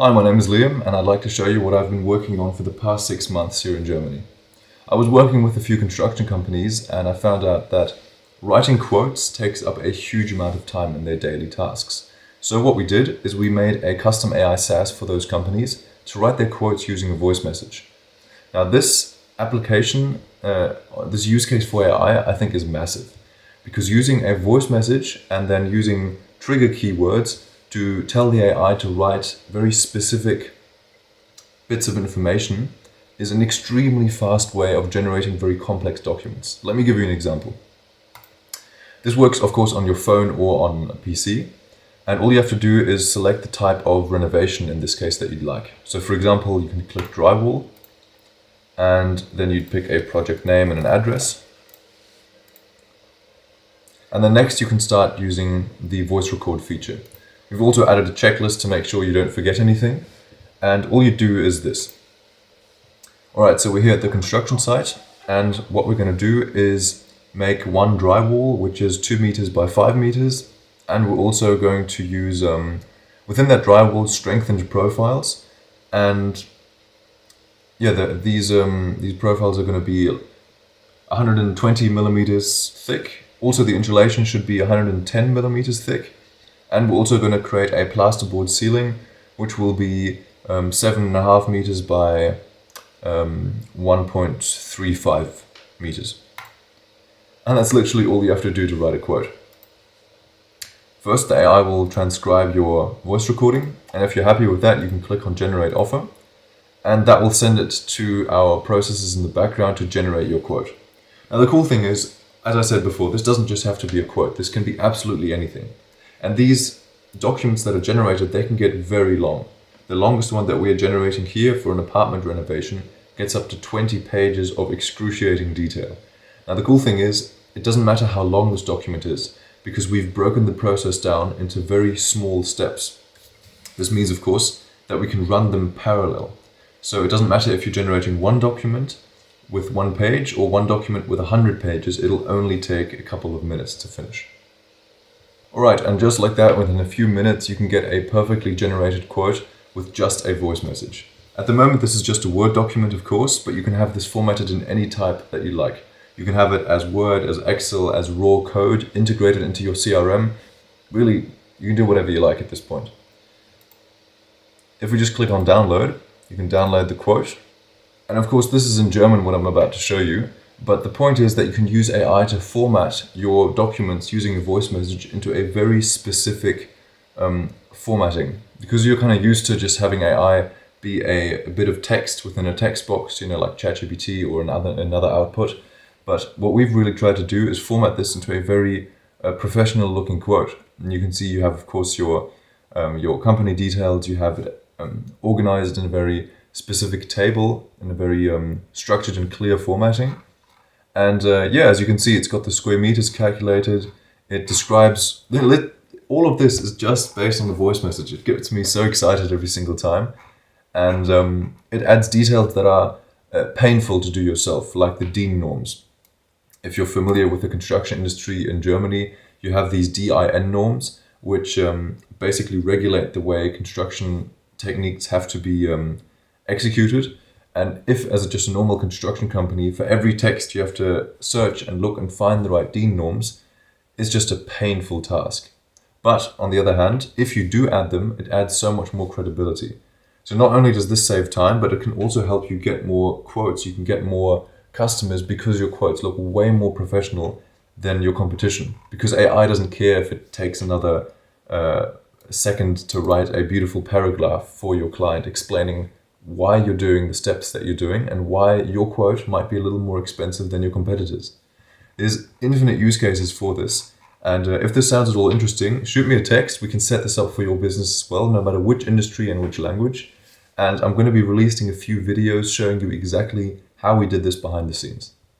Hi, my name is Liam, and I'd like to show you what I've been working on for the past 6 months here in Germany. I was working with a few construction companies, and I found out that writing quotes takes up a huge amount of time in their daily tasks. So what we did is we made a custom AI SaaS for those companies to write their quotes using a voice message. Now this application, this use case for AI, I think is massive, because using a voice message and then using trigger keywords to tell the AI to write very specific bits of information is an extremely fast way of generating very complex documents. Let me give you an example. This works, of course, on your phone or on a PC, and all you have to do is select the type of renovation, in this case, that you'd like. So for example, you can click drywall, and then you'd pick a project name and an address. And then next you can start using the voice record feature. We've also added a checklist to make sure you don't forget anything. And all you do is this. Alright, so we're here at the construction site, and what we're going to do is make one drywall, which is 2 meters by 5 meters. And we're also going to use, within that drywall, strengthened profiles. And yeah, these profiles are going to be 120 millimeters thick. Also, the insulation should be 110 millimeters thick. And we're also going to create a plasterboard ceiling, which will be 7.5 meters by 1.35 meters. And that's literally all you have to do to write a quote. First, the AI will transcribe your voice recording, and if you're happy with that, you can click on Generate Offer, and that will send it to our processes in the background to generate your quote. Now, the cool thing is, as I said before, this doesn't just have to be a quote. This can be absolutely anything. And these documents that are generated, they can get very long. The longest one that we are generating here for an apartment renovation gets up to 20 pages of excruciating detail. Now the cool thing is, it doesn't matter how long this document is, because we've broken the process down into very small steps. This means, of course, that we can run them parallel. So it doesn't matter if you're generating one document with 1 page or one document with 100 pages, it'll only take a couple of minutes to finish. Alright, and just like that, within a few minutes, you can get a perfectly generated quote with just a voice message. At the moment, this is just a Word document, of course, but you can have this formatted in any type that you like. You can have it as Word, as Excel, as raw code, integrated into your CRM. Really, you can do whatever you like at this point. If we just click on download, you can download the quote. And of course, this is in German, what I'm about to show you. But the point is that you can use AI to format your documents using a voice message into a very specific formatting. Because you're kind of used to just having AI be a bit of text within a text box, like ChatGPT or another output. But what we've really tried to do is format this into a very professional looking quote. And you can see you have, of course, your company details. You have it organized in a very specific table, in a very structured and clear formatting. And as you can see, it's got the square meters calculated. It describes, all of this is just based on the voice message. It gets me so excited every single time. And it adds details that are painful to do yourself, like the DIN norms. If you're familiar with the construction industry in Germany, you have these DIN norms, which basically regulate the way construction techniques have to be executed. And if, as just a normal construction company, for every text you have to search and look and find the right DIN norms, it's just a painful task. But on the other hand, if you do add them, it adds so much more credibility. So not only does this save time, but it can also help you get more quotes. You can get more customers because your quotes look way more professional than your competition. Because AI doesn't care if it takes another second to write a beautiful paragraph for your client explaining why you're doing the steps that you're doing and why your quote might be a little more expensive than your competitors. There's infinite use cases for this. And if this sounds at all interesting, shoot me a text. We can set this up for your business as well, no matter which industry and which language. And I'm going to be releasing a few videos showing you exactly how we did this behind the scenes.